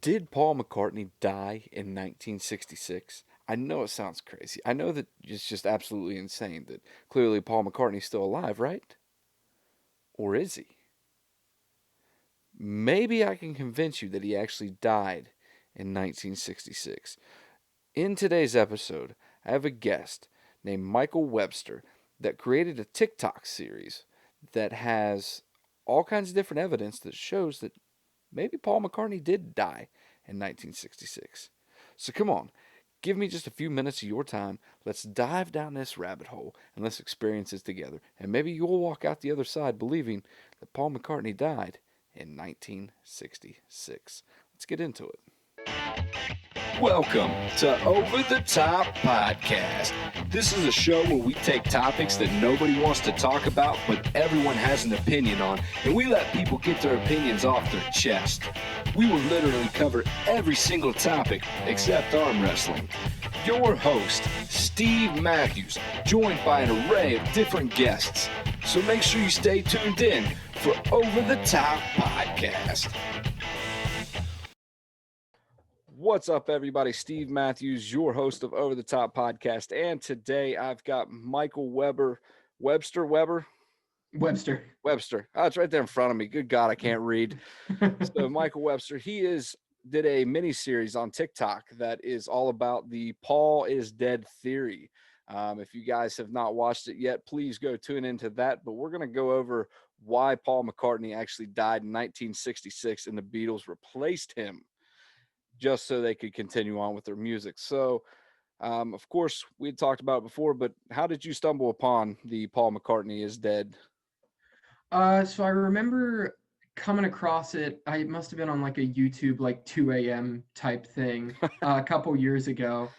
Did Paul McCartney die in 1966? I know it sounds crazy. I know that it's just absolutely insane that clearly Paul McCartney's still alive, right? Or is he? Maybe I can convince you that he actually died in 1966. In today's episode, I have a guest named Michael Webster that created a TikTok series that has all kinds of different evidence that shows that maybe Paul McCartney did die in 1966. So come on, give me just a few minutes of your time. Let's dive down this rabbit hole and let's experience this together. And maybe you'll walk out the other side believing that Paul McCartney died in 1966. Let's get into it. Welcome to Over the Top Podcast. This is a show where we take topics that nobody wants to talk about, but everyone has an opinion on, and we let people get their opinions off their chest. We will literally cover every single topic except arm wrestling. Your host, Steve Matthews, joined by an array of different guests. So make sure you stay tuned in for Over the Top Podcast. What's up, everybody? Steve Matthews, your host of Over the Top Podcast. And today I've got Michael Webster. Webster. Oh, it's right there in front of me. Good God, I can't read. So Michael Webster, did a mini series on TikTok that is all about the Paul is dead theory. If you guys have not watched it yet, please go tune into that. But we're going to go over why Paul McCartney actually died in 1966 and the Beatles replaced him just so they could continue on with their music. So, of course, we had talked about it before, but how did you stumble upon the Paul McCartney is dead? So I remember coming across it. I must have been on like a YouTube like 2 a.m. type thing a couple years ago.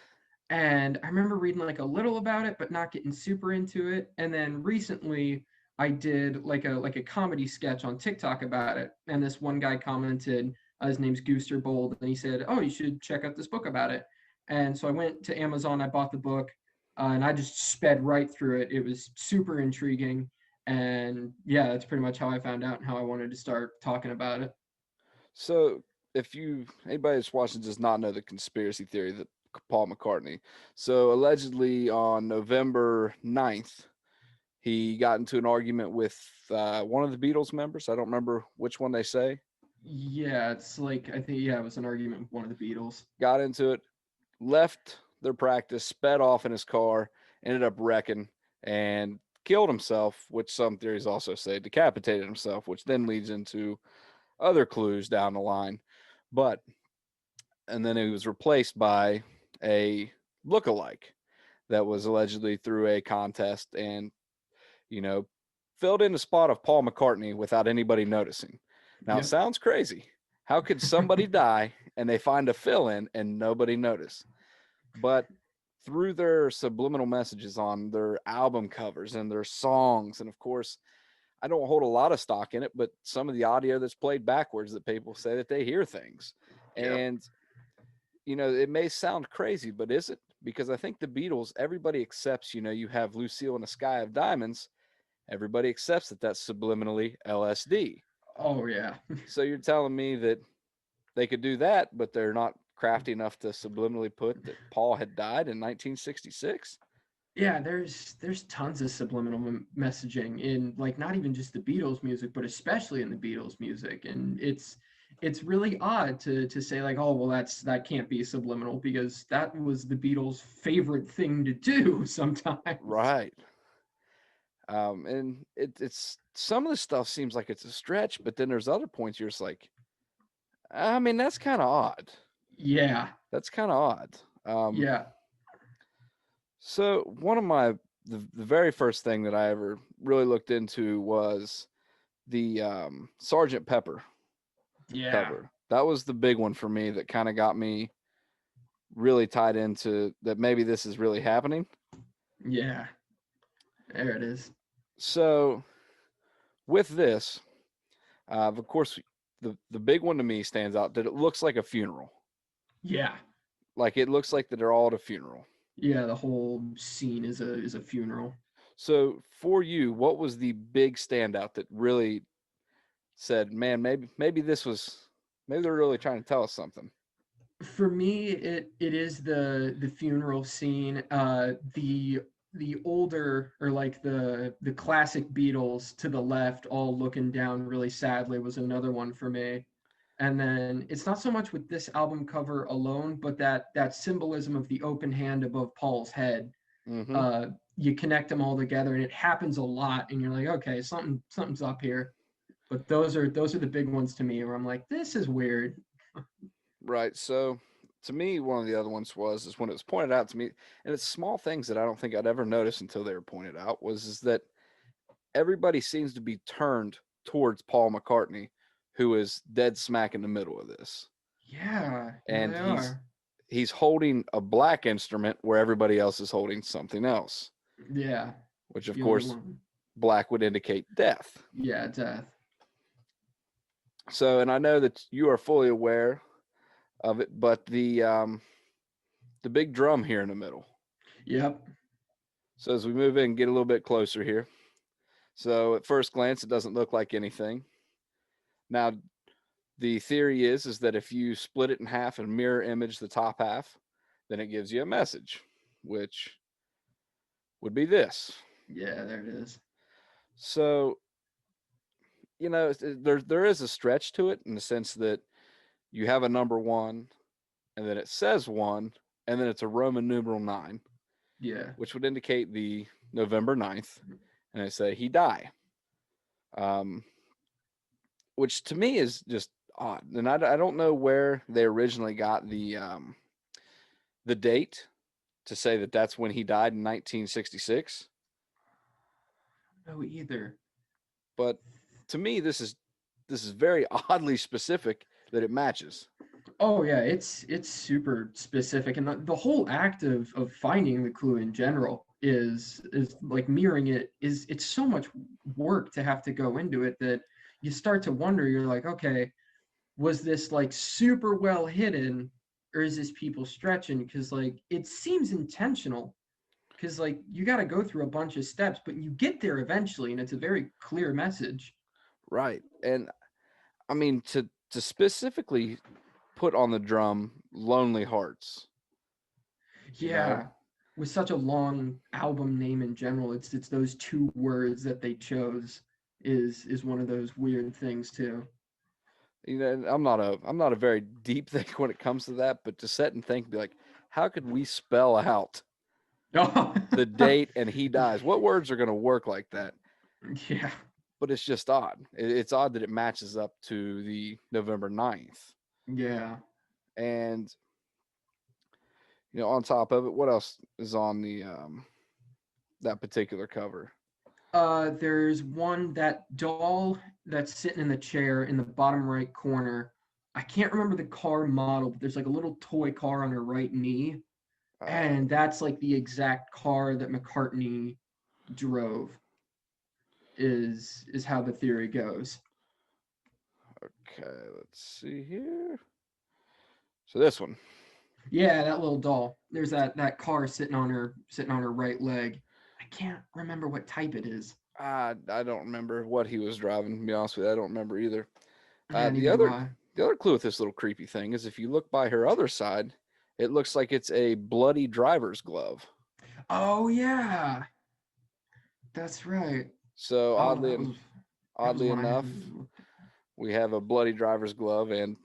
And I remember reading like a little about it, but not getting super into it. And then recently I did like a comedy sketch on TikTok about it. And this one guy commented, his name's Gooster Bold, and he said, "Oh, you should check out this book about it." And so I went to Amazon, I bought the book, and I just sped right through it. It was super intriguing. And yeah, that's pretty much how I found out and how I wanted to start talking about it. So, if anybody that's watching does not know the conspiracy theory that Paul McCartney, so allegedly on November 9th, he got into an argument with one of the Beatles members. I don't remember which one they say. Yeah, it's like I think yeah, it was an argument with one of the Beatles. Got into it, left their practice, sped off in his car, ended up wrecking, and killed himself, which some theories also say decapitated himself, which then leads into other clues down the line. But, and then he was replaced by a look-alike that was allegedly through a contest and, you know, filled in the spot of Paul McCartney without anybody noticing. Now, it sounds crazy. How could somebody die and they find a fill-in and nobody notice? But through their subliminal messages on their album covers and their songs, and of course, I don't hold a lot of stock in it, but some of the audio that's played backwards that people say that they hear things. And, it may sound crazy, but is it? Because I think the Beatles, everybody accepts, you have Lucille in a Sky of Diamonds. Everybody accepts that that's subliminally LSD. Oh yeah. So you're telling me that they could do that, but they're not crafty enough to subliminally put that Paul had died in 1966? Yeah, there's tons of subliminal messaging in like not even just the Beatles music, but especially in the Beatles music, and it's really odd to say like, oh well, that can't be subliminal because that was the Beatles' favorite thing to do sometimes. Right. And it's some of the stuff seems like it's a stretch, but then there's other points you're just like, I mean, that's kind of odd. Yeah. That's kind of odd. Yeah. So one of the very first thing that I ever really looked into was the Sergeant Pepper Yeah. cover. That was the big one for me that kind of got me really tied into that maybe this is really happening. Yeah. There it is. So with this, of course, the big one to me stands out that it looks like a funeral. Yeah. Like it looks like that they're all at a funeral. Yeah, the whole scene is a funeral. So for you, what was the big standout that really said, man, maybe this was Maybe they're really trying to tell us something. For me, it is the funeral scene. The older, or like the classic Beatles to the left, all looking down really sadly, was another one for me. And then it's not so much with this album cover alone, but that symbolism of the open hand above Paul's head. Mm-hmm. uh you connect them all together, and it happens a lot, and you're like, okay, something's up here. But those are the big ones to me, where I'm like, this is weird. Right. So to me, one of the other ones is when it was pointed out to me, and it's small things that I don't think I'd ever notice until they were pointed out, is that everybody seems to be turned towards Paul McCartney, who is dead smack in the middle of this. Yeah, yeah, And they he's are. he's holding a black instrument where everybody else is holding something else, Yeah, which of the only course one. black would indicate death. Yeah, death. So, and I know that you are fully aware of it, but the big drum here in the middle. Yep. So as we move in, get a little bit closer here. So at first glance, it doesn't look like anything. Now, the theory is that if you split it in half and mirror image the top half, then it gives you a message, which would be this. Yeah, there it is. So, there is a stretch to it in the sense that you have a number 1, and then it says 1, and then it's a Roman numeral 9, Yeah. which would indicate the November 9th, and it say he die. Which to me is just odd, and I don't know where they originally got the date to say that that's when he died in 1966. No, either. But to me, this is very oddly specific that it matches. Oh yeah, it's super specific, and the whole act of finding the clue in general is like mirroring it. It's so much work to have to go into it, that you start to wonder. You're like, okay, was this like super well hidden, or is this people stretching? Because like it seems intentional, because like you got to go through a bunch of steps, but you get there eventually, and it's a very clear message. Right. And I mean, to specifically put on the drum Lonely Hearts, you know? Yeah, with such a long album name in general, it's those two words that they chose is one of those weird things too. And I'm not a very deep thinker when it comes to that, but to sit and think, be like, how could we spell out Oh, the date and he dies? What words are going to work like that? yeah, But it's just odd. It's odd that it matches up to the November 9th. yeah. And on top of it, what else is on the that particular cover? There's one, that doll that's sitting in the chair in the bottom right corner. I can't remember the car model, but there's like a little toy car on her right knee, Uh, and that's like the exact car that McCartney drove. Is how the theory goes. okay, let's see here. So this one. Yeah, that little doll. There's that car sitting on her right leg. I can't remember what type it is. I don't remember what he was driving. To be honest with you, I don't remember either. Yeah, The neither do other I. clue with this little creepy thing is if you look by her other side, it looks like it's a bloody driver's glove. Oh yeah, that's right. So Oh, that was oddly one I enough, hadn't looked at. we have a bloody driver's glove and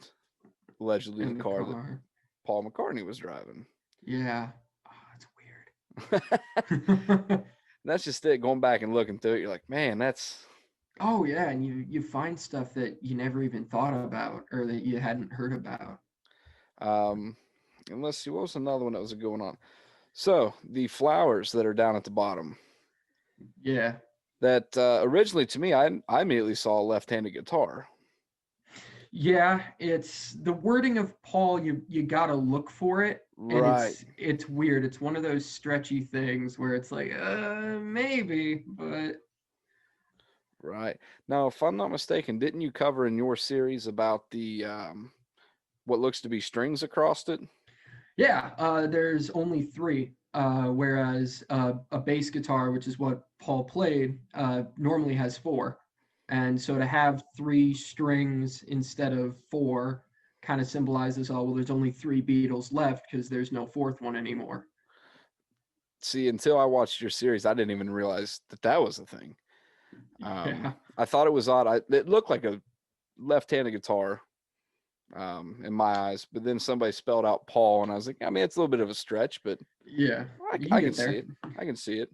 allegedly the In the car that car. Paul McCartney was driving. Yeah. Oh, that's And weird. that's just it. Going back and looking through it, you're like, man, that's Oh yeah, and you find stuff that you never even thought about, or that you hadn't heard about. um. And let's see, what was another one that was going on? So the flowers that are down at the bottom. Yeah. That originally to me, I immediately saw a left-handed guitar. Yeah, it's the wording of Paul, you gotta look for it, and Right. it's weird. It's one of those stretchy things where it's like, maybe, but Right. Now, if I'm not mistaken, didn't you cover in your series about the what looks to be strings across it? yeah, there's only three. Whereas a bass guitar, which is what Paul played, normally has four. And so to have three strings instead of four kind of symbolizes, oh well, there's only 3 Beatles left because there's no fourth one anymore. See, until I watched your series, I didn't even realize that that was a thing. Yeah. I thought it was odd. It looked like a left-handed guitar in my eyes, but then somebody spelled out Paul, and I was like, I mean, it's a little bit of a stretch, but Yeah. You I can can get see there. it. I can see it.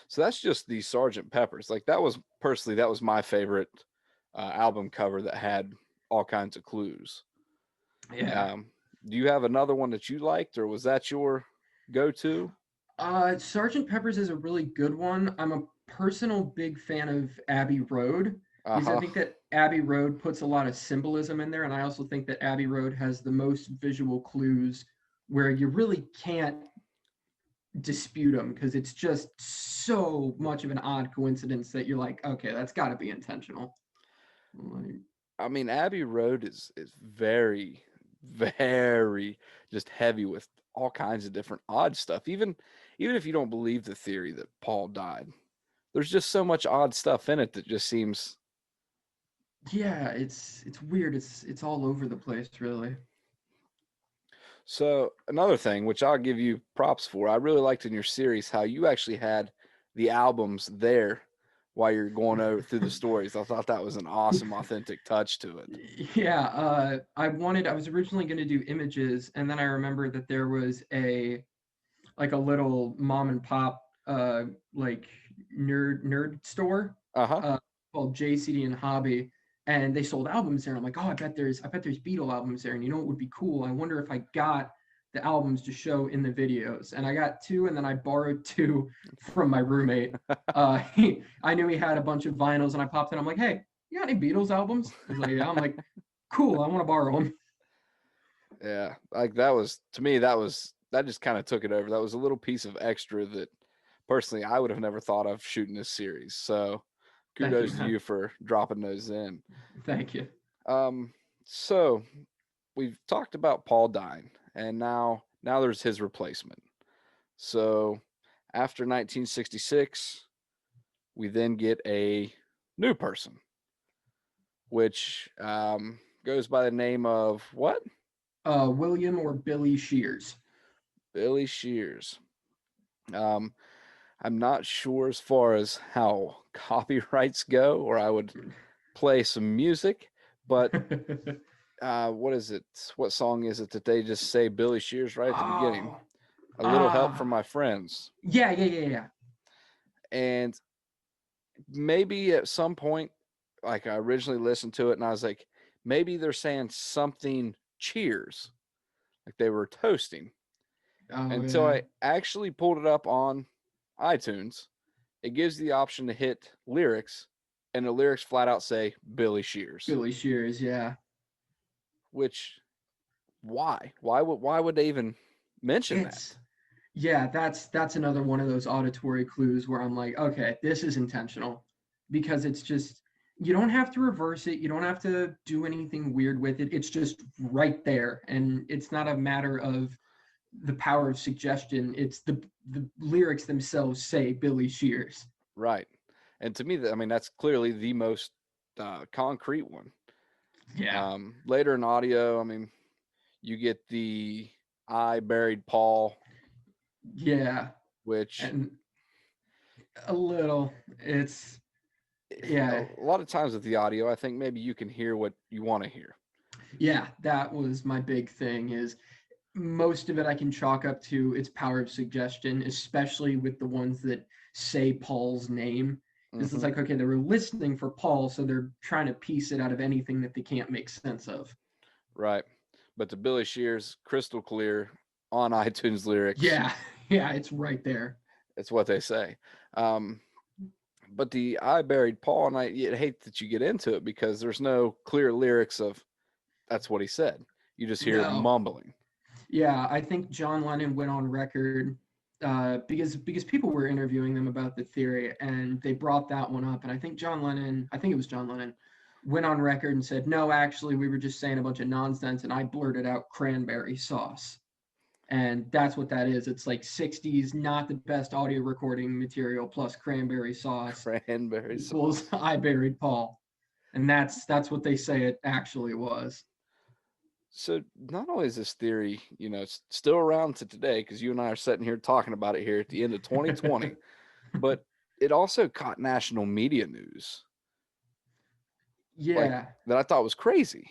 So that's just the Sergeant Peppers. Like that was personally, that was my favorite album cover that had all kinds of clues. Yeah. Do you have another one that you liked, or was that your go-to? Sergeant Pepper's is a really good one. I'm a personal big fan of Abbey Road because I Uh-huh. think that Abbey Road puts a lot of symbolism in there, and I also think that Abbey Road has the most visual clues where you really can't dispute them because it's just so much of an odd coincidence that you're like, okay, that's got to be intentional. Like, I mean, Abbey Road is very, very just heavy with all kinds of different odd stuff. Even if you don't believe the theory that Paul died, there's just so much odd stuff in it that just seems. yeah, it's weird. It's all over the place, really. So another thing, which I'll give you props for, I really liked in your series how you actually had the albums there while you're going over through the stories. I thought that was an awesome, authentic touch to it. Yeah, I was originally going to do images, and then I remember that there was a little mom and pop like nerd store Uh-huh. uh called JCD and Hobby, and they sold albums there. I'm like, oh, I bet there's Beatle albums there, and you know what would be cool? I wonder if I got the albums to show in the videos, and I got two, and then I borrowed two from my roommate. I knew he had a bunch of vinyls, and I popped in. I'm like, hey, you got any Beatles albums? He's like, yeah. I'm like, cool. I want to borrow them. Yeah, like that was to me that just kind of took it over. That was a little piece of extra that personally I would have never thought of shooting this series. So Thank you, kudos to man. you for dropping those in. Thank you. Um, so we've talked about Paul dying, and now there's his replacement. So after 1966, we then get a new person, which goes by the name of what? William or Billy Shears. Billy Shears. Um, I'm not sure as far as how copyrights go, or I would play some music, but what is it? What song is it that they just say Billy Shears right at the beginning? Oh, A little help from ah, my friends. yeah. And maybe at some point, like I originally listened to it and I was like, maybe they're saying something cheers, like they were toasting. Oh, Until yeah. I actually pulled it up on iTunes, it gives the option to hit lyrics, and the lyrics flat out say Billy Shears. Billy Shears, yeah. Which why would they even mention that? It's yeah, that's another one of those auditory clues where I'm like, okay, this is intentional because it's just you don't have to reverse it, you don't have to do anything weird with it. It's just right there, and it's not a matter of the power of suggestion. It's the lyrics themselves say Billy Shears. Right. And to me, I mean, that's clearly the most concrete one. Yeah. Later in audio, I mean, you get the I buried Paul, Yeah. which And a little. It's yeah. a lot of times with the audio, I think maybe you can hear what you want to hear. Yeah, that was my big thing is most of it I can chalk up to its power of suggestion, especially with the ones that say Paul's name. Because it's Hmm. like, okay, they were listening for Paul, so they're trying to piece it out of anything that they can't make sense of. Right. But the Billy Shears, crystal clear on iTunes lyrics. Yeah, yeah, it's right there. It's what they say. Um, but the I buried Paul, and I hate that you get into it because there's no clear lyrics of that's what he said. You just hear No. mumbling. Yeah, I think John Lennon went on record because people were interviewing them about the theory, and they brought that one up. And I think it was John Lennon, went on record and said, "No, actually, we were just saying a bunch of nonsense," and I blurted out cranberry sauce, and that's what that is. It's like '60s, not the best audio recording material, plus cranberry sauce Cranberry equals sauce. I buried Paul, and that's what they say it actually was. So not only is this theory, it's still around to today because you and I are sitting here talking about it here at the end of 2020, but it also caught national media news, like Yeah. that I thought was crazy.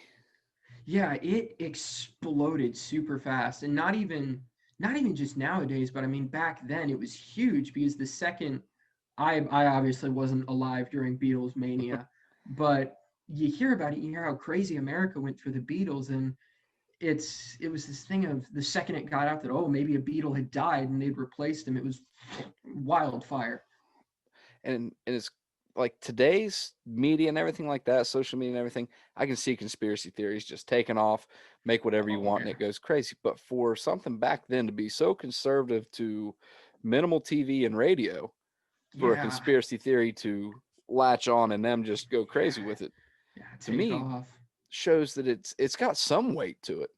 Yeah, it exploded super fast, and not even just nowadays, but I mean back then it was huge because the second I obviously wasn't alive during Beatles mania, but you hear about it, you hear how crazy America went for the Beatles, and it was this thing of the second it got out that oh maybe a Beatle had died and they'd replaced him, it was wildfire. And it's like today's media and everything like that, social media and everything, I can see conspiracy theories just taking off, make whatever you Oh want, and yeah, it goes crazy. But for something back then to be so conservative to minimal TV and radio, for a yeah, conspiracy theory to latch on and them just go yeah, crazy with it, yeah. to Take me, off. shows that it's got some weight to it.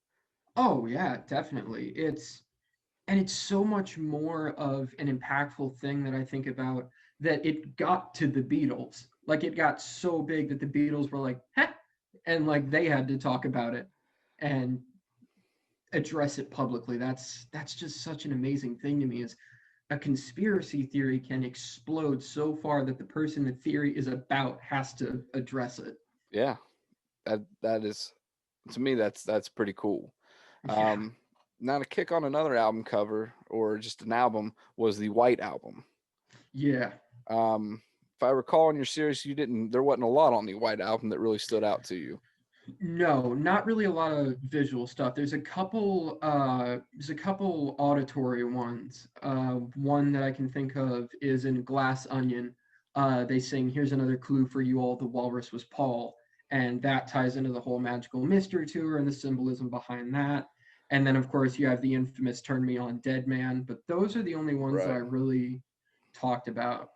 Oh yeah, definitely. And it's so much more of an impactful thing that I think about that it got to the Beatles. Like it got so big that the Beatles were like, "Heh," and like they had to talk about it and address it publicly. That's just such an amazing thing to me is a conspiracy theory can explode so far that the person the theory is about has to address it. Yeah, that is, to me, that's pretty cool. Yeah. Um, Now to kick on another album cover or just an album was the White Album. Yeah. If I recall in your series, there wasn't a lot on the White Album that really stood out to you. No, not really a lot of visual stuff. There's a couple auditory ones. One that I can think of is in Glass Onion. They sing "Here's another clue for you all, the walrus was Paul." And that ties into the whole magical mystery tour and the symbolism behind that. And then of course you have the infamous "Turn Me On Dead Man," but those are the only ones that I Right. really talked about.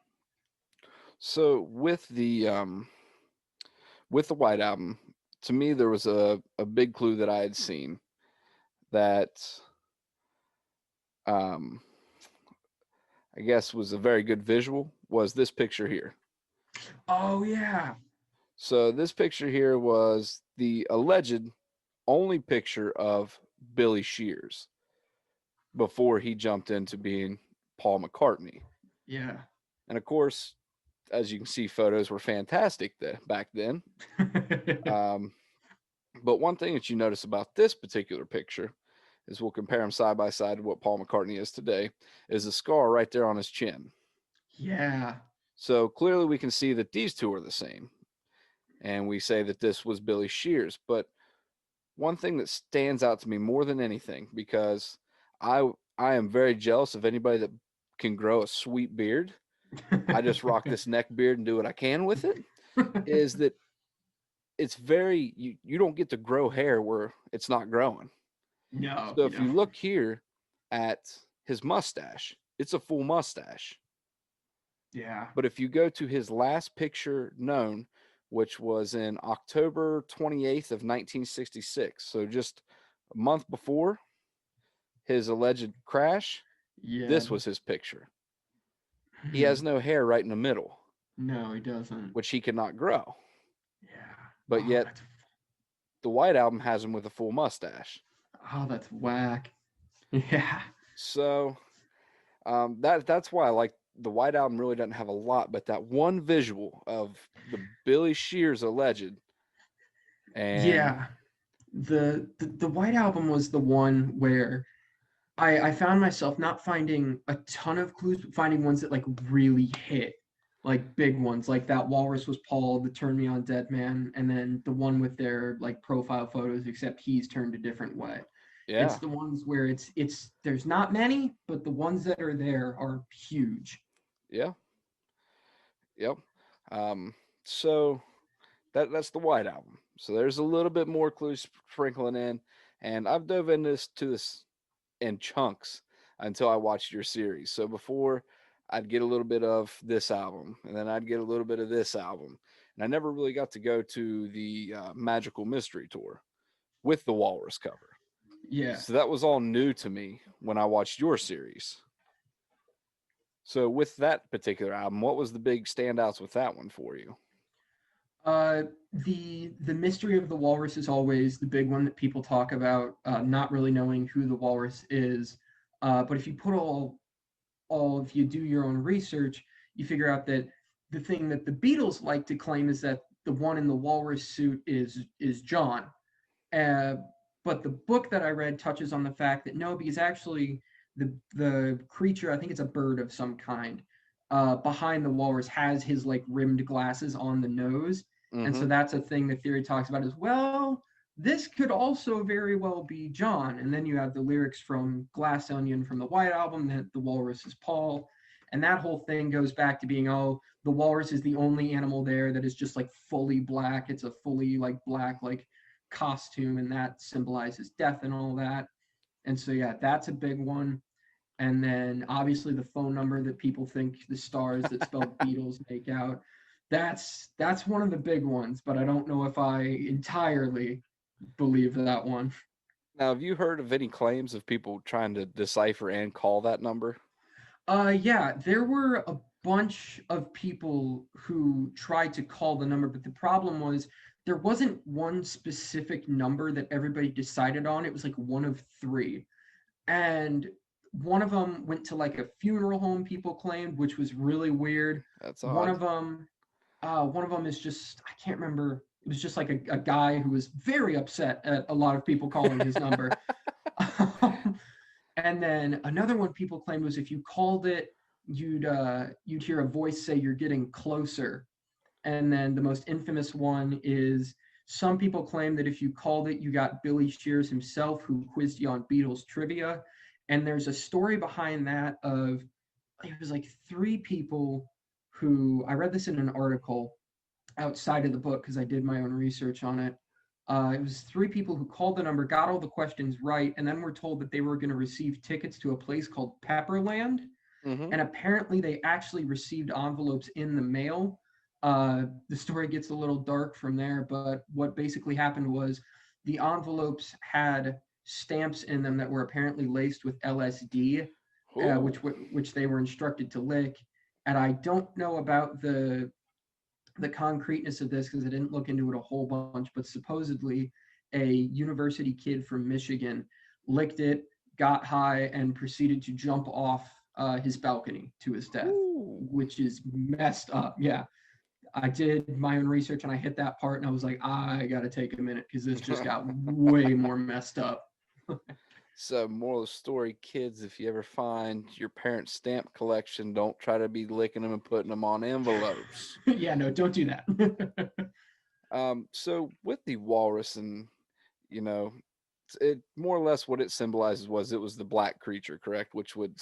So with the White Album, to me there was a big clue that I had seen that um I guess was a very good visual was this picture here. Oh yeah. So this picture here was the alleged only picture of Billy Shears before he jumped into being Paul McCartney. Yeah. And of course, as you can see, photos were fantastic back then. Um, but one thing that you notice about this particular picture is we'll compare him side by side to what Paul McCartney is today, is a scar right there on his chin. Yeah. So clearly we can see that these two are the same. And we say that this was Billy Shears. But one thing that stands out to me more than anything, because I I am very jealous of anybody that can grow a sweet beard. I just rock this neck beard and do what I can with it. Is that it's very you don't get to grow hair where it's not growing. No, So you if you don't. look here at his mustache, it's a full mustache. Yeah. But if you go to his last picture known, which was in October 28th of 1966, so just a month before his alleged crash, Yeah. this was his picture. He has no hair right in the middle, No, he doesn't. which he cannot grow. Yeah. But Oh, yet the White Album has him with a full mustache. that's whack. Yeah. So that's why I like the White Album really doesn't have a lot, but that one visual of the Billy Shears alleged and Yeah. The White Album was the one where I found myself not finding a ton of clues, but finding ones that like really hit, like big ones, like that Walrus was Paul, the Turn Me On Dead Man, and then the one with their like profile photos, except he's turned a different way. It's yeah, the ones where it's there's not many, but the ones that are there are huge. yeah, yep. Um, so that's the White Album. So there's a little bit more clues sprinkling in, and I've dove into this in chunks until I watched your series. So before I'd get a little bit of this album, and then I'd get a little bit of this album, and I never really got to go to the Magical Mystery Tour with the Walrus cover. Yeah. So that was all new to me when I watched your series. So with that particular album, what was the big standouts with that one for you? The mystery of the walrus is always the big one that people talk about, not really knowing who the walrus is. But if you put if you do your own research, you figure out that the thing that the Beatles like to claim is that the one in the walrus suit is John. Uh, but the book that I read touches on the fact that no, because actually the creature, I think it's a bird of some kind, behind the walrus has his like rimmed glasses on the nose, and so Mm-hmm. that's a thing the theory talks about as well. This could also very well be John, and then you have the lyrics from Glass Onion from the White Album that the walrus is Paul, and that whole thing goes back to being the walrus is the only animal there that is just like fully black. It's a fully like black like costume, and that symbolizes death and all that. And so yeah, that's a big one. And then obviously the phone number that people think the stars that spell Beatles make out. That's one of the big ones, but I don't know if I entirely believe that one. Now, have you heard of any claims of people trying to decipher and call that number? Yeah, there were a bunch of people who tried to call the number, but the problem was there wasn't one specific number that everybody decided on. It was like one of three. And one of them went to like a funeral home, people claimed, which was really weird. That's One odd. of them one of them is just I can't remember. It was just like a guy who was very upset at a lot of people calling his number. And then another one people claimed was if you called it, you'd hear a voice say you're getting closer. And then the most infamous one is some people claim that if you called it, you got Billy Shears himself, who quizzed you on Beatles trivia. And there's a story behind that of it was like three people who I read this in an article outside of the book because I did my own research on it. It was three people who called the number, got all the questions right, and then were told that they were going to receive tickets to a place called Pepperland. Mm-hmm. And apparently, they actually received envelopes in the mail. The story gets a little dark from there, but what basically happened was the envelopes had stamps in them that were apparently laced with LSD, Ooh. which they were instructed to lick. And I don't know about the concreteness of this because I didn't look into it a whole bunch, but supposedly a university kid from Michigan licked it, got high, and proceeded to jump off his balcony to his death, Ooh. which is messed up. Yeah. I did my own research and I hit that part and I was like, I got to take a minute because this just got way more messed up. So, moral of the story, kids, if you ever find your parents' stamp collection, don't try to be licking them and putting them on envelopes. Yeah, no, don't do that. So with the walrus, and you know, it more or less what it symbolizes was it was the black creature, correct? Which would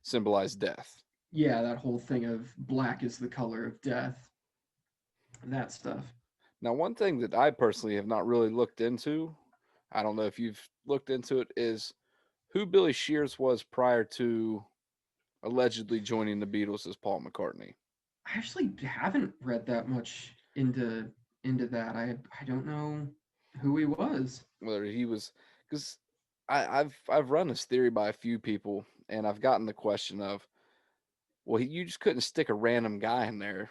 symbolize death. Yeah, that whole thing of black is the color of death, that stuff. Now, one thing that I personally have not really looked into, I don't know if you've looked into it, is who Billy Shears was prior to allegedly joining the Beatles as Paul McCartney. I actually haven't read that much into that. I don't know who he was. Whether he was, because I've run this theory by a few people, and I've gotten the question of, well, you just couldn't stick a random guy in there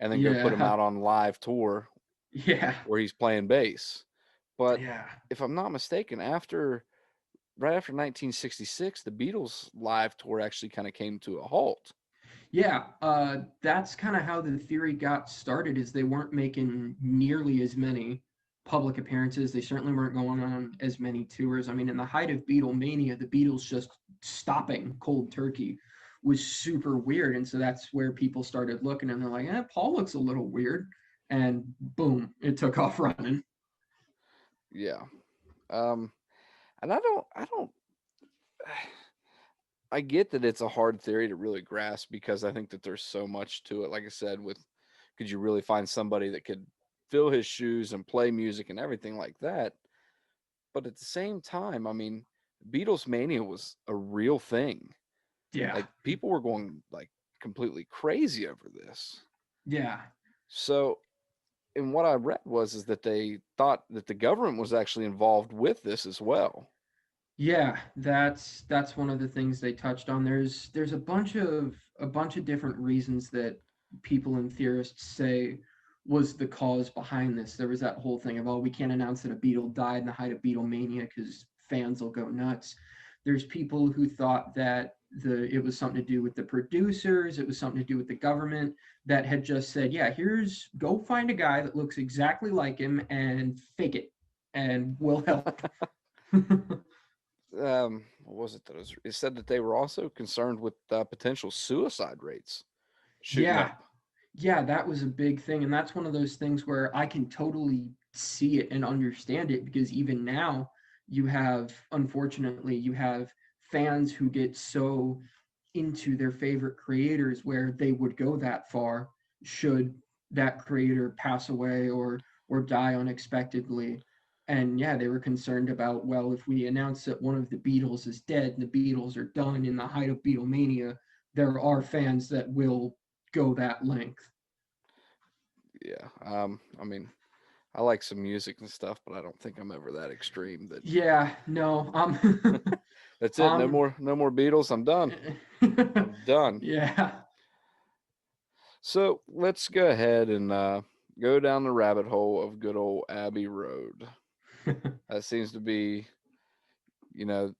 and then go put him Yeah. out on live tour Yeah. where he's playing bass. But Yeah. if I'm not mistaken, right after 1966, the Beatles live tour actually kind of came to a halt. Yeah, that's kind of how the theory got started is they weren't making nearly as many public appearances. They certainly weren't going on as many tours. I mean, in the height of Beatlemania, the Beatles just stopping cold turkey was super weird. And so that's where people started looking and they're like, Paul looks a little weird. And boom, it took off running. Yeah. Um, and I don't, I get that it's a hard theory to really grasp because I think that there's so much to it. Like I said, with could you really find somebody that could fill his shoes and play music and everything like that? But at the same time, I mean, Beatles mania was a real thing. Yeah. Like people were going like completely crazy over this. Yeah. So, and what I read was is that they thought that the government was actually involved with this as well. Yeah, that's one of the things they touched on. There's a bunch of different reasons that people and theorists say was the cause behind this. There was that whole thing of, oh, we can't announce that a Beatle died in the height of Beatlemania because fans will go nuts. There's people who thought that it was something to do with the producers, it was something to do with the government that had just said, yeah, here's go find a guy that looks exactly like him and fake it, and we'll help. What was it that was? It said that they were also concerned with potential suicide rates shooting Yeah, up. yeah, that was a big thing. And that's one of those things where I can totally see it and understand it because even now, unfortunately, you have fans who get so into their favorite creators where they would go that far should that creator pass away or die unexpectedly. And yeah, they were concerned about, well, if we announce that one of the Beatles is dead and the Beatles are done in the height of Beatlemania, there are fans that will go that length. Yeah. I mean, I like some music and stuff, but I don't think I'm ever that extreme. That Yeah, no, that's it. No um, more, no more Beatles. I'm done. I'm done. yeah, So let's go ahead and go down the rabbit hole of good old Abbey Road. That seems to be, you know,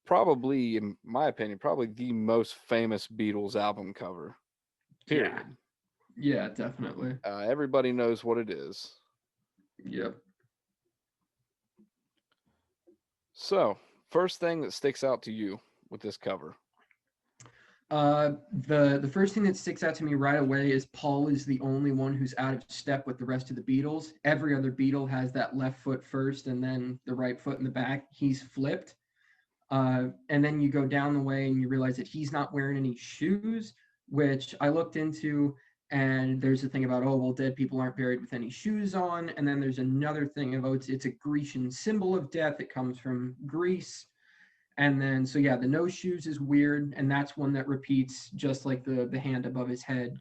probably, in my opinion, probably the most famous Beatles album cover. yeah, Period. yeah, definitely. Everybody knows what it is. Yep. So, first thing that sticks out to you with this cover. The first thing that sticks out to me right away is Paul is the only one who's out of step with the rest of the Beatles. Every other Beatle has that left foot first and then the right foot in the back. He's flipped. And then you go down the way and you realize that he's not wearing any shoes, which I looked into. And there's a thing about, oh, well, dead people aren't buried with any shoes on. And then there's another thing about it's a Grecian symbol of death. It comes from Greece. And then, so yeah, the no shoes is weird. And that's one that repeats just like the hand above his head.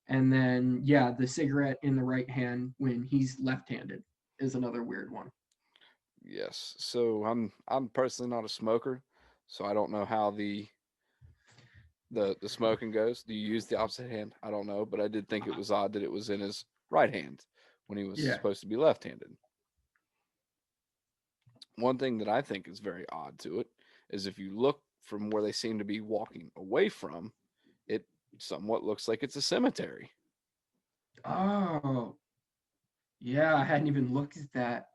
And then, yeah, the cigarette in the right hand when he's left handed is another weird one. Yes. So I'm personally not a smoker, so I don't know how the smoking goes. Do you use the opposite hand? I don't know, but I did think it was odd that it was in his right hand when he was Yeah. supposed to be left-handed. One thing that I think is very odd to it is if you look from where they seem to be walking away from, it somewhat looks like it's a cemetery. Oh, yeah, I hadn't even looked at that.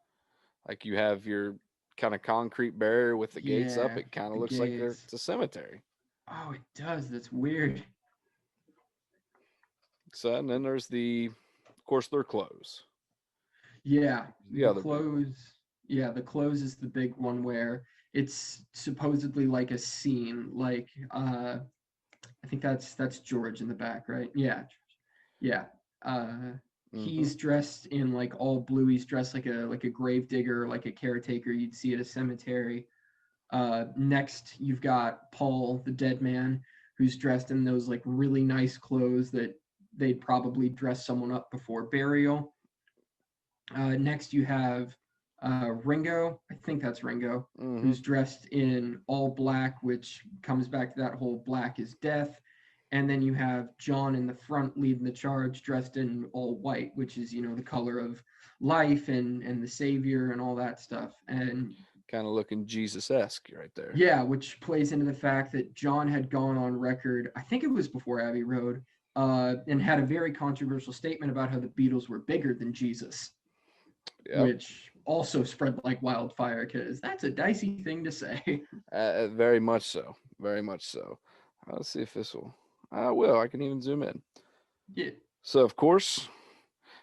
Like you have your kind of concrete barrier with the gates up. Yeah, It kind of the looks like gates. it's a cemetery. Oh, it does. That's weird. So and then there's of course, their clothes. Yeah, The the other big one. clothes. Yeah, the clothes is the big one where it's supposedly like a scene. Like, I think that's George in the back, right? Yeah, yeah. Mm-hmm. He's dressed in like all blue. He's dressed like a grave digger, like a caretaker you'd see at a cemetery. Next, you've got Paul, the dead man, who's dressed in those like really nice clothes that they'd probably dress someone up before burial. Next, you have Ringo. I think that's Ringo, Mm-hmm. who's dressed in all black, which comes back to that whole black is death. And then you have John in the front leading the charge, dressed in all white, which is the color of life and the savior and all that stuff. And Kind of looking Jesus-esque right there. yeah, which plays into the fact that John had gone on record, I think it was before Abbey Road, and had a very controversial statement about how the Beatles were bigger than Jesus, Yep. which also spread like wildfire because that's a dicey thing to say. Very much so. Very much so. Let's see if this will. I will. I can even zoom in. Yeah. So, of course,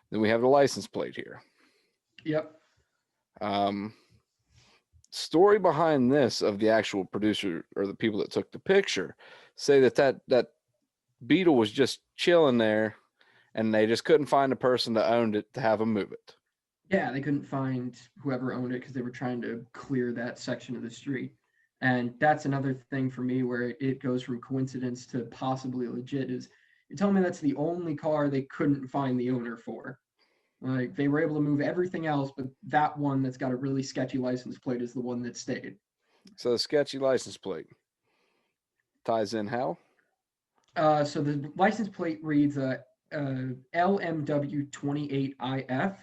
then we have the license plate here. Yep. Um, Story behind this of the actual producer or the people that took the picture say that Beetle was just chilling there, and they just couldn't find a person that owned it to have them move it. Yeah, they couldn't find whoever owned it because they were trying to clear that section of the street. And that's another thing for me where it goes from coincidence to possibly legit is you're telling me that's the only car they couldn't find the owner for. Like they were able to move everything else, but that one that's got a really sketchy license plate is the one that stayed. So the sketchy license plate ties in how? So the license plate reads LMW 28IF,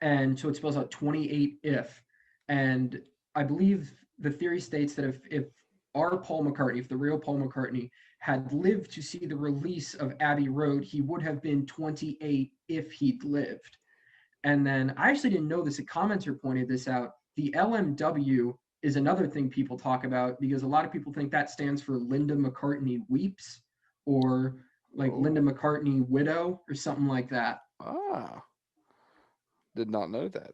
and so it spells out 28 if. And I believe the theory states that if our Paul McCartney, if the real Paul McCartney had lived to see the release of Abbey Road, he would have been 28 if he'd lived. And then I actually didn't know this. A commenter pointed this out. The LMW is another thing people talk about because a lot of people think that stands for Linda McCartney Weeps, or like Linda Oh, McCartney Widow or something like that. ah, did not know that.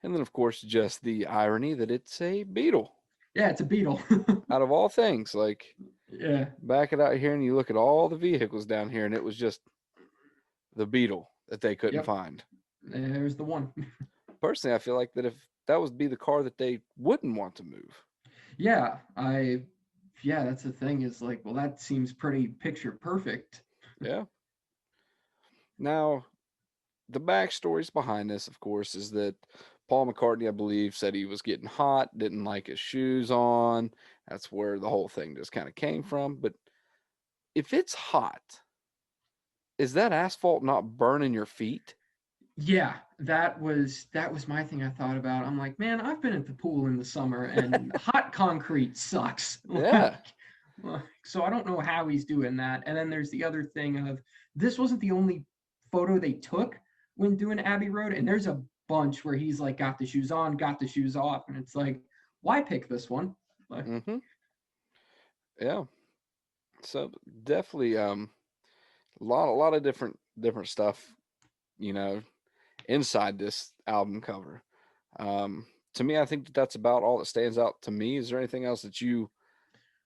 And then, of course, just the irony that it's a Beetle. Yeah, it's a Beetle. Out of all things, like Yeah. back it out here and you look at all the vehicles down here, and it was just the Beetle that they couldn't Yep. find. There's the one. Personally, I feel like that if that would be the car that they wouldn't want to move. Yeah, yeah, that's the thing is like, well, that seems pretty picture perfect. Yeah. Now, the backstories behind this, of course, is that Paul McCartney, I believe, said he was getting hot, didn't like his shoes on. That's where the whole thing just kind of came from. But if it's hot, is that asphalt not burning your feet? Yeah, that was my thing I thought about. I'm like, man, I've been at the pool in the summer and hot concrete sucks. Yeah. So I don't know how he's doing that. And then there's the other thing of this wasn't the only photo they took when doing Abbey Road, and there's a bunch where he's like got the shoes on, got the shoes off, and it's like, why pick this one? Like, Mm-hmm. Yeah. So definitely a lot of different stuff, you know, inside this album cover. To me, I think that that's about all that stands out to me. Is there anything else that you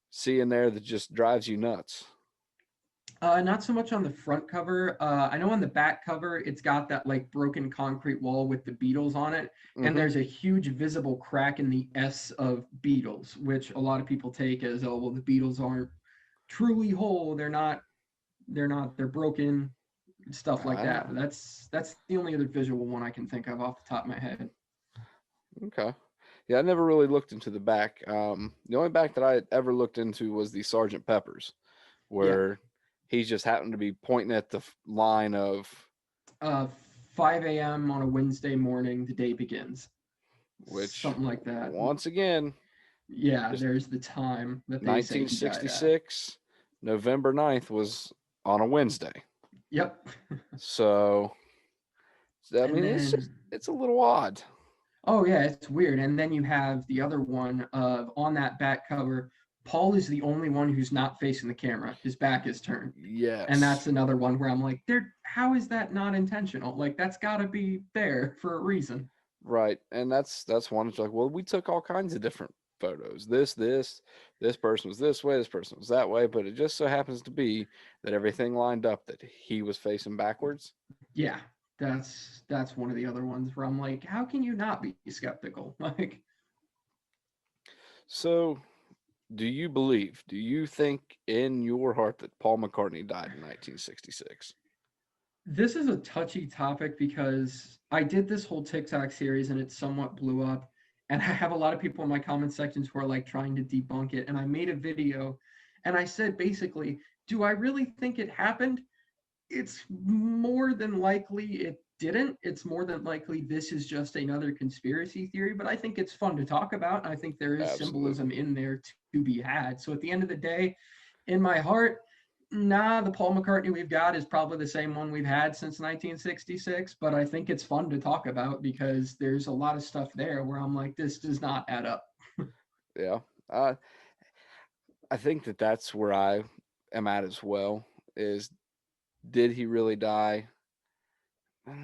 see in there that just drives you nuts? Not so much on the front cover. I know on the back cover, it's got that like broken concrete wall with the Beatles on it, and Mm-hmm. there's a huge visible crack in the S of Beatles, which a lot of people take as, oh well, the Beatles aren't truly whole. They're broken, stuff like that. Ah, But that's the only other visual one I can think of off the top of my head. okay. Yeah, I never really looked into the back. The only back that I ever looked into was the Sergeant Pepper's, Yeah. where he's just happened to be pointing at the line of Uh, 5 a.m. on a Wednesday morning, the day begins. which, Something like that. once again, Yeah, just there's the time that they say he died at. 1966, November 9th was on a Wednesday. Yep. So, I And mean, then, it's a little odd. oh yeah, it's weird. And then you have the other one of on that back cover, Paul is the only one who's not facing the camera. His back is turned. And Yes. that's another one where I'm like, there, how is that not intentional? Like that's gotta be there for a reason. Right. And that's one. It's like, well, we took all kinds of different photos. This person was this way, this person was that way, but it just so happens to be that everything lined up that he was facing backwards. Yeah, that's one of the other ones where I'm like, how can you not be skeptical? Like So, do you think in your heart that Paul McCartney died in 1966? this is a touchy topic because I did this whole TikTok series and it somewhat blew up. And I have a lot of people in my comment sections who are like trying to debunk it. And I made a video and I said basically, do I really think it happened? It's more than likely it didn't. It's more than likely this is just another conspiracy theory, but I think it's fun to talk about. I think there is Absolutely. symbolism in there to be had. So at the end of the day, in my heart, nah, the Paul McCartney we've got is probably the same one we've had since 1966, but I think it's fun to talk about because there's a lot of stuff there where I'm like, this does not add up. Yeah. Uh, I think that that's where I am at as well. Is did he really die?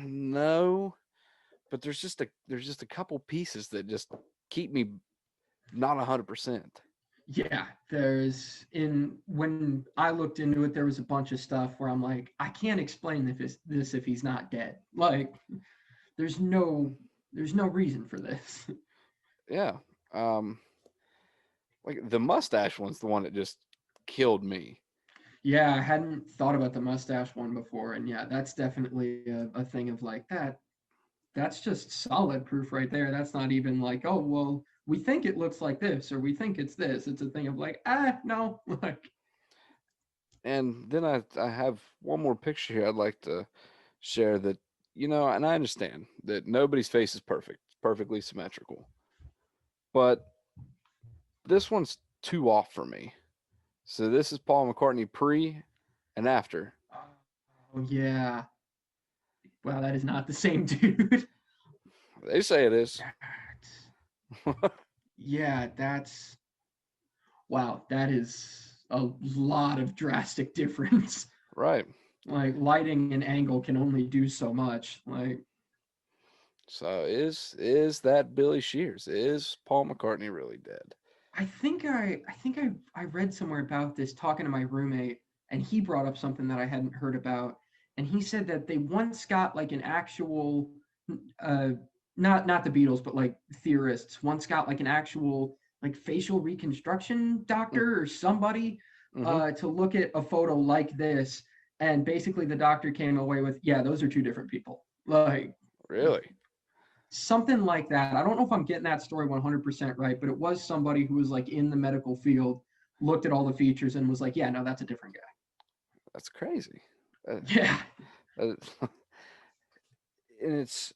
No, but there's just a couple pieces that just keep me not 100%. Yeah, there's in when I looked into it, there was a bunch of stuff where I'm like, I can't explain this if he's not dead. Like, there's no there's no reason for this. Yeah. Um, like the mustache one's the one that just killed me. Yeah, I hadn't thought about the mustache one before, and yeah, that's definitely a thing of like that. That's just solid proof right there. That's not even like, oh well, we think it looks like this or we think it's this. It's a thing of like, no, like And then I have one more picture here I'd like to share that, and I understand that nobody's face is perfect, it's perfectly symmetrical. But this one's too off for me. So this is Paul McCartney pre and after. Oh yeah. Wow, that is not the same dude. They say it is. That's- yeah, that's wow, that is a lot of drastic difference. Right. Like lighting and angle can only do so much. Like So is that Billy Shears? Is Paul McCartney really dead? I read somewhere about this talking to my roommate, and he brought up something that I hadn't heard about, and he said that they once got like an actual uh not the Beatles, but like theorists once got like an actual like facial reconstruction doctor or somebody Mm-hmm. to look at a photo like this, and basically the doctor came away with, yeah, those are two different people. Like Really? something like that. I don't know if I'm getting that story 100% right, but it was somebody who was like in the medical field, looked at all the features and was like, yeah, no, that's a different guy. That's crazy. Uh, Yeah. uh, and it's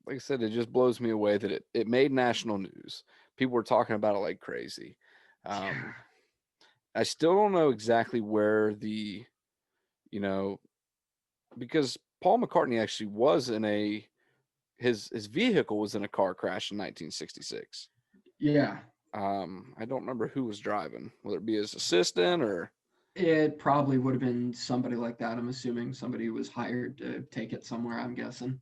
like I said, it just blows me away that it made national news. People were talking about it like crazy. Yeah. Um, I still don't know exactly where you know, because Paul McCartney actually was in his vehicle was in a car crash in 1966. Yeah. I don't remember who was driving, whether it be his assistant or It probably would have been somebody like that. I'm assuming somebody who was hired to take it somewhere, I'm guessing.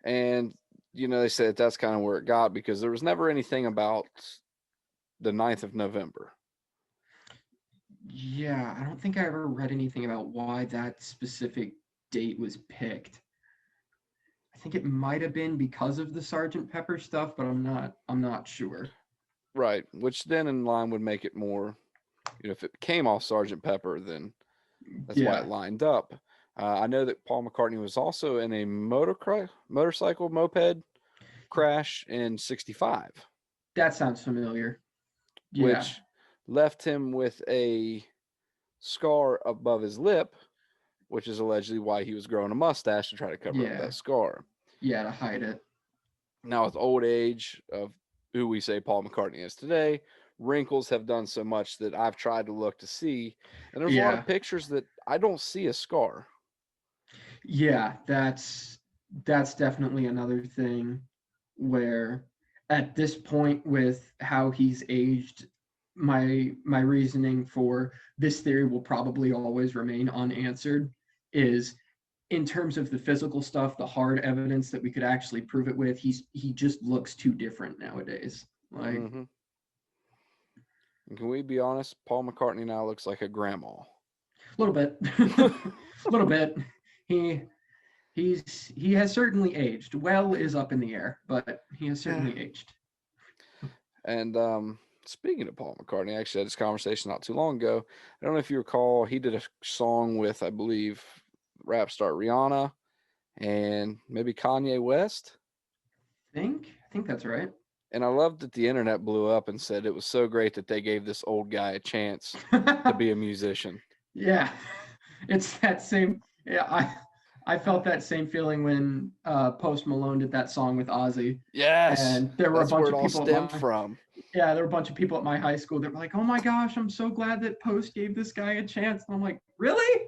and they said that's kind of where it got because there was never anything about the 9th of November. Yeah, I don't think I ever read anything about why that specific date was picked. I think it might have been because of the Sergeant Pepper stuff, but I'm not sure. Right, which then in line would make it more, if it came off Sergeant Pepper, then that's why it Yeah, lined up. I know that Paul McCartney was also in a motorcycle moped crash in '65, that sounds familiar. Yeah. which left him with a scar above his lip, which is allegedly why he was growing a mustache to try to cover up Yeah. that scar. Yeah, to hide it. Now, with old age of who we say Paul McCartney is today, wrinkles have done so much that I've tried to look to see, and there's a lot Yeah. of pictures that I don't see a scar. Yeah, that's definitely another thing where at this point with how he's aged, my reasoning for this theory will probably always remain unanswered is in terms of the physical stuff, the hard evidence that we could actually prove it with, he just looks too different nowadays. Like Hmm. And can we be honest? Paul McCartney now looks like a grandma. a little bit. A little bit. He he has certainly aged. Well is up in the air, but he has Yeah. certainly aged. And speaking of Paul McCartney, I actually had this conversation not too long ago. I don't know if you recall, he did a song with, I believe, rap star Rihanna and maybe Kanye West. I think that's right. And I loved that the internet blew up and said it was so great that they gave this old guy a chance to be a musician. Yeah, it's that same. Yeah, I felt that same feeling when Post Malone did that song with Ozzy, Yes, and there were a that's where bunch it of all people at stemmed my from. yeah, there were a bunch of people at my high school that were like, "Oh my gosh, I'm so glad that Post gave this guy a chance." And I'm like, "Really?"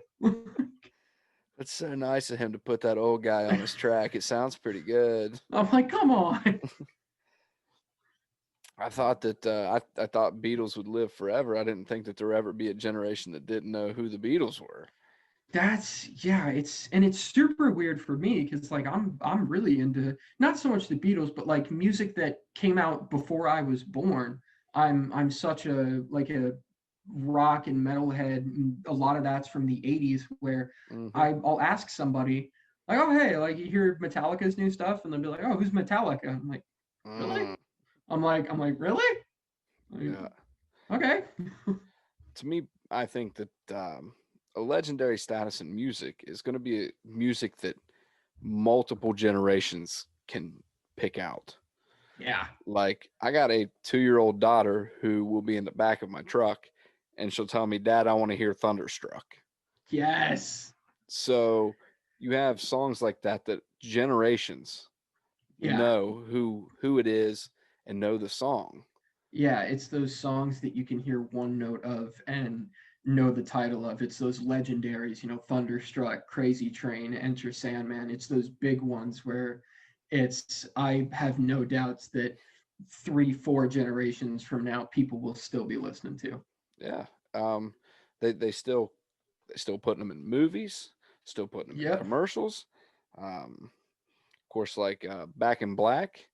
It's so nice of him to put that old guy on his track. It sounds pretty good. I'm like, "Come on." I thought that I thought Beatles would live forever. I didn't think that there would ever be a generation that didn't know who the Beatles were. That's yeah, it's super weird for me because like I'm really into not so much the Beatles, but like music that came out before I was born. I'm such a rock and metalhead, and a lot of that's from the 80s where Hmm. I'll ask somebody like, oh hey, like you hear Metallica's new stuff, and they'll be like, oh, who's Metallica? I'm like, really? Mm, I'm like, really? Like, yeah. okay. To me, I think that a legendary status in music is going to be music that multiple generations can pick out. Yeah. Like, I got a 2-year-old daughter who will be in the back of my truck, and she'll tell me, Dad, I want to hear Thunderstruck. Yes. So you have songs like that that generations Yeah. know who it is and know the song. Yeah, it's those songs that you can hear one note of and know the title of. It's those legendaries, Thunderstruck, Crazy Train, Enter Sandman. It's those big ones where I have no doubts that 3, 4 generations from now, people will still be listening to. Yeah. They still putting them in movies, still putting them in Yep. commercials. Of course, like Back in Black.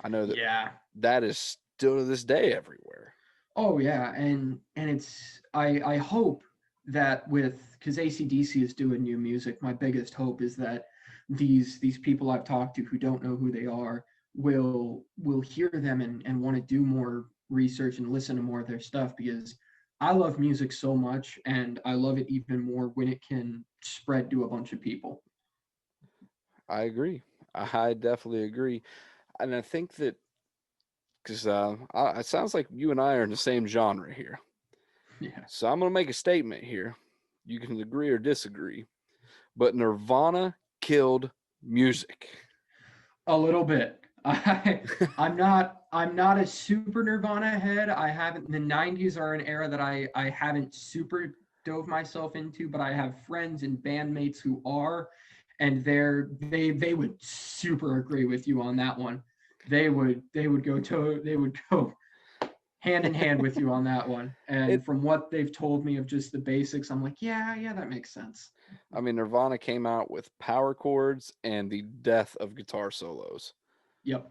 I know that Yeah. that is still to this day everywhere. Oh yeah, and it's I hope that because AC/DC is doing new music, my biggest hope is that these people I've talked to who don't know who they are will hear them and want to do more research and listen to more of their stuff, because I love music so much, and I love it even more when it can spread to a bunch of people. I agree. I definitely agree, and I think that because it sounds like you and I are in the same genre here. Yeah. So I'm gonna make a statement here. You can agree or disagree, but Nirvana killed music. A little bit. I'm not a super Nirvana head. I haven't the 90s are an era that I haven't super dove myself into, but I have friends and bandmates who are, and they would super agree with you on that one. They would go hand in hand with you on that one. And It from what they've told me of just the basics, I'm like, yeah, that makes sense. I mean, Nirvana came out with power chords and the death of guitar solos. Yep.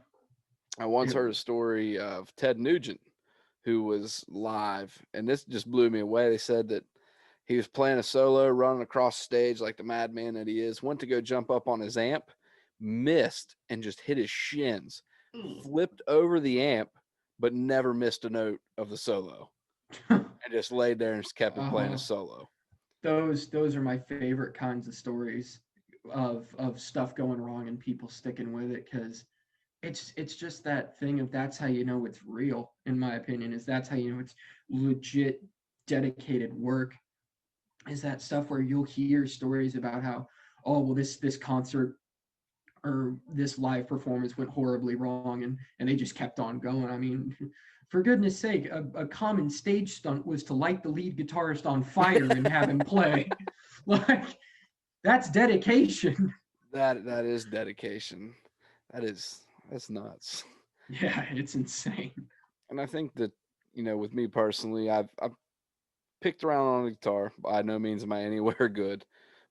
I once It heard a story of Ted Nugent, who was live, and this just blew me away. They said that he was playing a solo, running across stage like the madman that he is, went to go jump up on his amp, missed, and just hit his shins, flipped over the amp, but never missed a note of the solo, and just laid there and just kept it playing a uh, solo. those are my favorite kinds of stories of stuff going wrong and people sticking with it, because it's just that thing of that's how you know it's real, in my opinion, is that's how you know it's legit dedicated work, is that stuff where you'll hear stories about how, oh well, this concert or this live performance went horribly wrong, and they just kept on going. I mean, for goodness sake, a common stage stunt was to light the lead guitarist on fire and have him play. Like, that's dedication. That is dedication. That's nuts. Yeah, it's insane. And I think that, with me personally, I've picked around on the guitar. By no means am I anywhere good,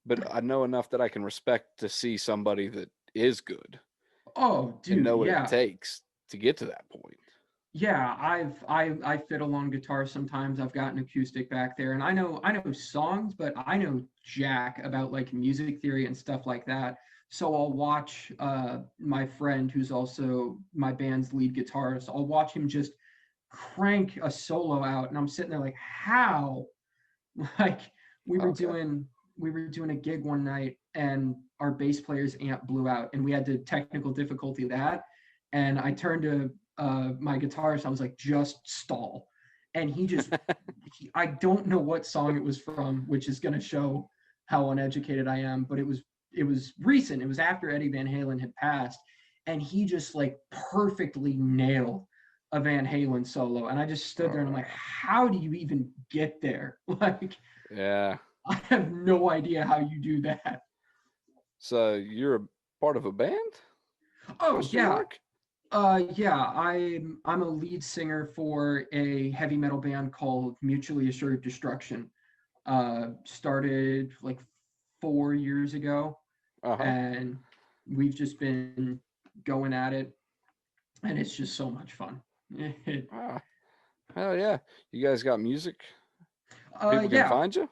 but I know enough that I can respect to see somebody that is good Oh and dude, know what it yeah. takes to get to that point. Yeah, I fiddle on guitar sometimes. I've got an acoustic back there, and I know songs, but I know jack about like music theory and stuff like that. So I'll watch my friend who's also my band's lead guitarist. I'll watch him just crank a solo out, and I'm sitting there like, how? Like, we were Okay. doing a gig one night, and our bass player's amp blew out, and we had to technical difficulty that. And I turned to my guitarist. I was like, just stall. And I don't know what song it was from, which is going to show how uneducated I am. But it was recent. It was after Eddie Van Halen had passed, and he just like perfectly nailed a Van Halen solo. And I just stood there and I'm like, how do you even get there? Like, Yeah. I have no idea how you do that. So you're a part of a band? Oh Question yeah. mark? Yeah, I'm a lead singer for a heavy metal band called Mutually Assured Destruction. Started like 4 years ago, Uh-huh. and we've just been going at it, and it's just so much fun. Ah, hell yeah. You guys got music? People can Yeah, find you?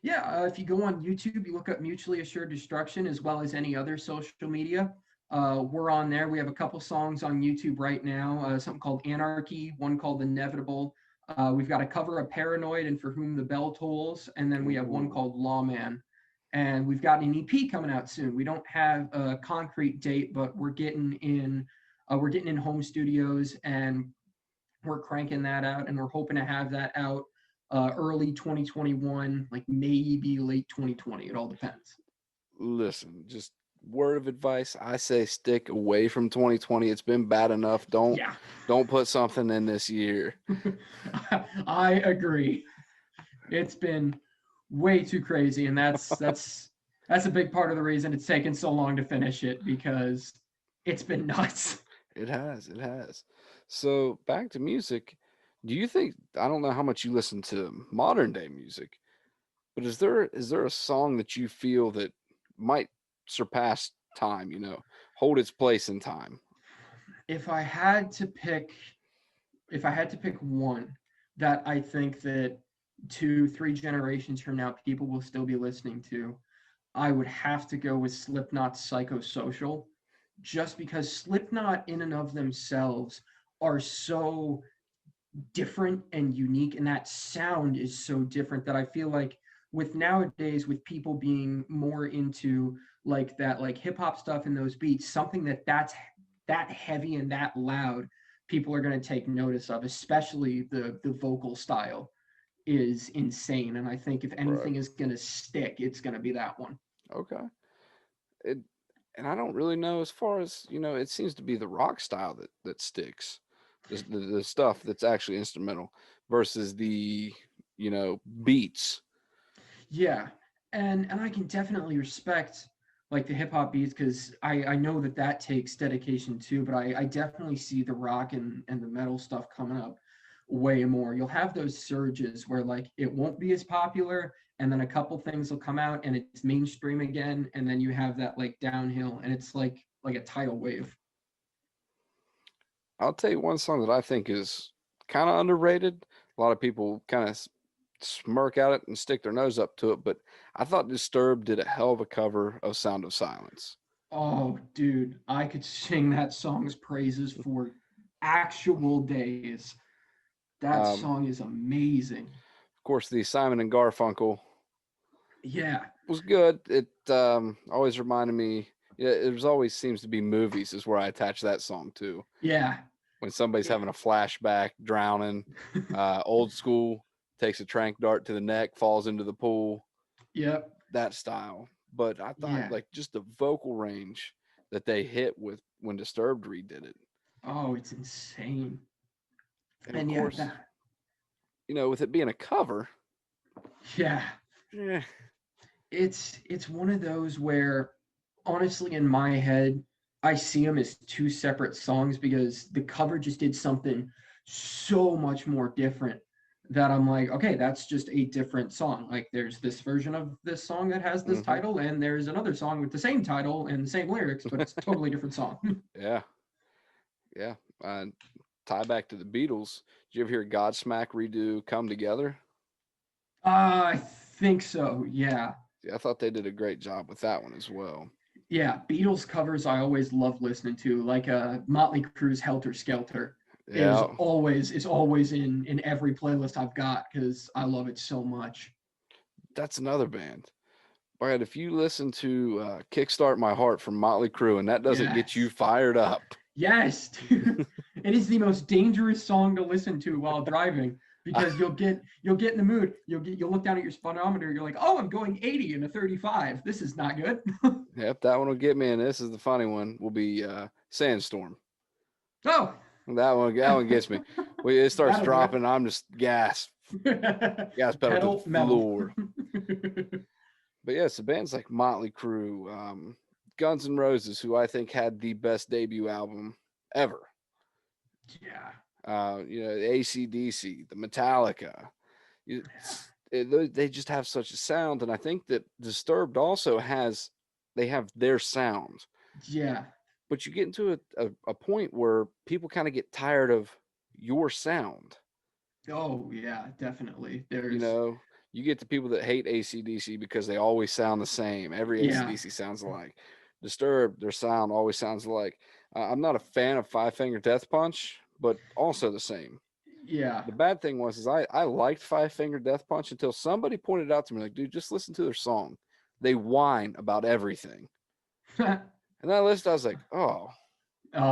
yeah. If you go on YouTube, you look up Mutually Assured Destruction as well as any other social media. We're on there. We have a couple songs on YouTube right now. Something called Anarchy, one called Inevitable. We've got a cover of Paranoid and For Whom the Bell Tolls, and then we have one Ooh. called Lawman. And we've got an EP coming out soon. We don't have a concrete date, but we're getting in. We're getting in home studios, and we're cranking that out, and we're hoping to have that out early 2021, like maybe late 2020. It all depends. Listen, just word of advice. I say stick away from 2020. It's been bad enough. Don't Yeah, don't put something in this year. I agree. It's been way too crazy, and that's a big part of the reason it's taken so long to finish it because it's been nuts. It has. It has. So back to music. Do you think I don't know how much you listen to modern day music, but is there a song that you feel that might surpass time, hold its place in time? If I had to pick, if I had to pick one that I think that 2, 3 generations from now people will still be listening to, I would have to go with Slipknot's Psychosocial, just because Slipknot in and of themselves are so different and unique, and that sound is so different that I feel like with nowadays with people being more into like that like hip hop stuff and those beats, something that's that heavy and that loud, people are going to take notice of, especially the vocal style is insane. And I think if Right. anything is going to stick, it's going to be that one. Okay. It and I don't really know as far as, it seems to be the rock style that sticks. The stuff that's actually instrumental versus the, beats. Yeah, and I can definitely respect like the hip hop beats because I know that that takes dedication too. But I definitely see the rock and the metal stuff coming up way more. You'll have those surges where like it won't be as popular, and then a couple things will come out and it's mainstream again, and then you have that like downhill, and it's like a tidal wave. I'll tell you one song that I think is kind of underrated. A lot of people kind of smirk at it and stick their nose up to it, but I thought Disturbed did a hell of a cover of Sound of Silence. Oh, dude, I could sing that song's praises for actual days. That Um, song is amazing. of course, the Simon and Garfunkel Yeah, was good. It always reminded me. Yeah, it was always seems to be movies is where I attach that song to. yeah, When somebody's it- having a flashback, drowning, old school, takes a trank dart to the neck, falls into the pool, yep, that style. But I thought yeah. like just the vocal range that they hit with when Disturbed redid it, Oh, it's insane. and of And yeah, course, that, with it being a cover, yeah, eh, it's one of those where honestly in my head I see them as two separate songs because the cover just did something so much more different that I'm like, okay, that's just a different song. Like there's this version of this song that has this hmm title, and there's another song with the same title and the same lyrics, but it's a totally different song. yeah, yeah. Uh, Tie back to the Beatles. Did you ever hear Godsmack redo "Come Together"? I think so. Yeah. Yeah, I thought they did a great job with that one as well. Yeah, Beatles covers I always love listening to, like Motley Crue's "Helter Skelter" Yeah, is always in every playlist I've got because I love it so much. that's another band. But if you listen to "Kickstart My Heart" from Motley Crue, and that doesn't get you Yes, fired up, yes, dude. It is the most dangerous song to listen to while driving because you'll get in the mood. You'll look down at your speedometer. You're like, oh, I'm going 80 in a 35. This is not good. yep, that one will get me. And this is the funny one. Will be "Sandstorm." Oh, That one gets me. It starts that'll do dropping. I'm just gas pedal to pedal the metal. floor. But yes, the bands like Motley Crue, Guns N' Roses, who I think had the best debut album ever. Yeah. AC/DC, the Metallica. They just have such a sound, and I think that Disturbed also they have their sound. Yeah. But you get into a point where people kind of get tired of your sound. Oh yeah, definitely. You There's know, you get the people that hate AC/DC because they always sound the same. Every yeah. AC/DC sounds alike. Disturbed, their sound always sounds alike. I'm not a fan of Five Finger Death Punch, but also the same. Yeah. The bad thing was is I liked Five Finger Death Punch until somebody pointed out to me like, dude, just listen to their song. They whine about everything. And I listened, I was like, oh,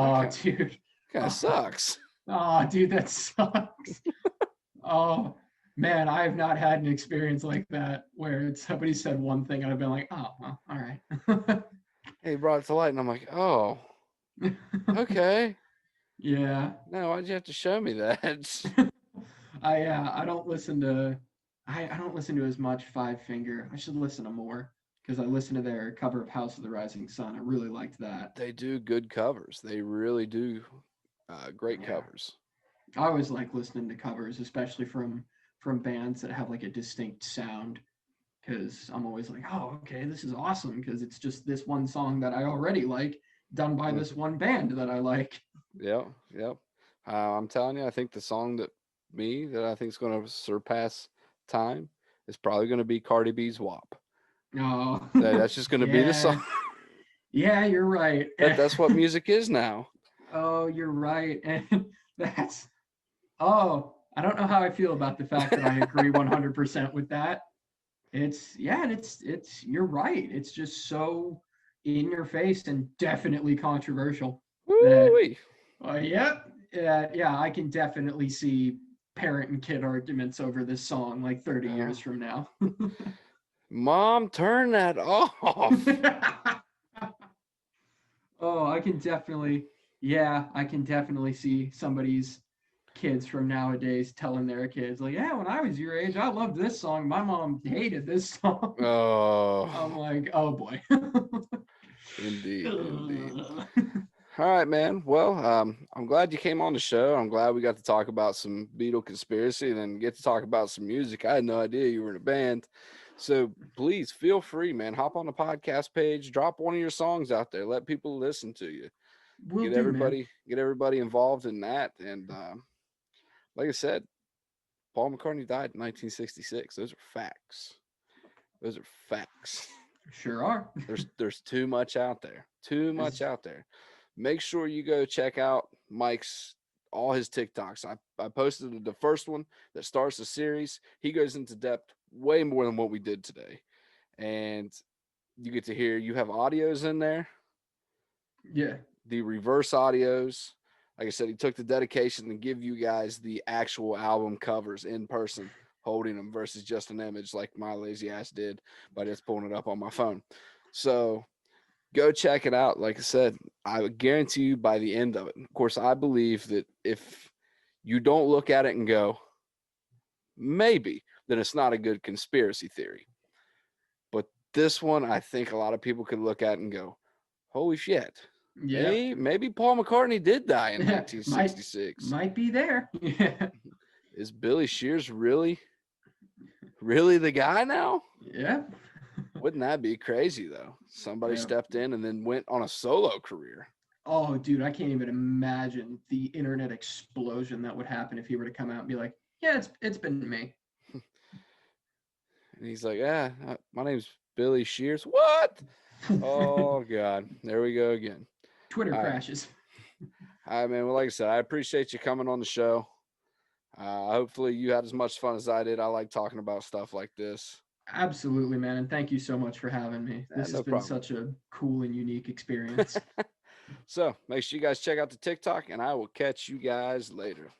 that Oh, kind dude. of Oh, sucks. oh, dude, that sucks. Oh, Man, I have not had an experience like that where somebody said one thing and I've been like, oh, well, all right. Hey, he brought it to light, and I'm like, oh, okay. Yeah. No, why'd you have to show me that? I don't listen to I don't listen to as much Five Finger. I should listen to more because I listened to their cover of House of the Rising Sun. I really liked that. They do good covers. They really do great Yeah. covers. I always like listening to covers, especially from bands that have like a distinct sound. Because I'm always like, oh, okay, this is awesome because it's just this one song that I already like, done by this one band that I like. Yep, yep. I'm telling you, I think the song that I think is going to surpass time is probably going to be Cardi B's WAP. Oh, That's just going to be the yeah, song. yeah, you're right. That's what music is now. Oh, you're right, and that's oh, I don't know how I feel about the fact that I agree 100% with that. It's yeah, and it's you're right. It's just so in your face and definitely controversial that Woo-wee. yep, yeah, I can definitely see parent and kid arguments over this song like 30 Yeah. years from now. Mom, turn that off. Oh, I can definitely see somebody's kids from nowadays telling their kids like, yeah, when I was your age, I loved this song. My mom hated this song. Oh, I'm like, oh boy. indeed, indeed. All right, man. Well, I'm glad you came on the show. I'm glad we got to talk about some Beatle conspiracy and then get to talk about some music. I had no idea you were in a band. So please feel free, man. Hop on the podcast page, drop one of your songs out there, let people listen to you. Will Get do, man. everybody involved in that. And like I said, Paul McCartney died in 1966. Those are facts. Those are facts. Sure are. There's too much out there. Too much out there. Make sure you go check out Mike's all his TikToks. I posted the first one that starts the series. He goes into depth way more than what we did today. And you get to hear you have audios in there, Yeah. the reverse audios. Like I said, he took the dedication to give you guys the actual album covers in person, holding them versus just an image like my lazy ass did by just pulling it up on my phone. So go check it out. Like I said, I would guarantee you by the end of it. Of course, I believe that if you don't look at it and go, maybe, then it's not a good conspiracy theory. But this one, I think a lot of people could look at and go, holy shit. Yeah. Maybe Paul McCartney did die in Yeah, 1966. might be there. Yeah. Is Billy Shears really the guy now? Yeah. Wouldn't that be crazy though? Somebody Yeah. stepped in and then went on a solo career. Oh, dude, I can't even imagine the internet explosion that would happen if he were to come out and be like, "Yeah, it's been me." And he's like, "Yeah, my name's Billy Shears." What? Oh God, there we go again. Twitter All right. crashes. All right, man. Well, like I said, I appreciate you coming on the show. Hopefully, you had as much fun as I did. I like talking about stuff like this. Absolutely, man, and thank you so much for having me. Yeah, This no has been problem. such a cool and unique experience. So make sure you guys check out the TikTok, and I will catch you guys later.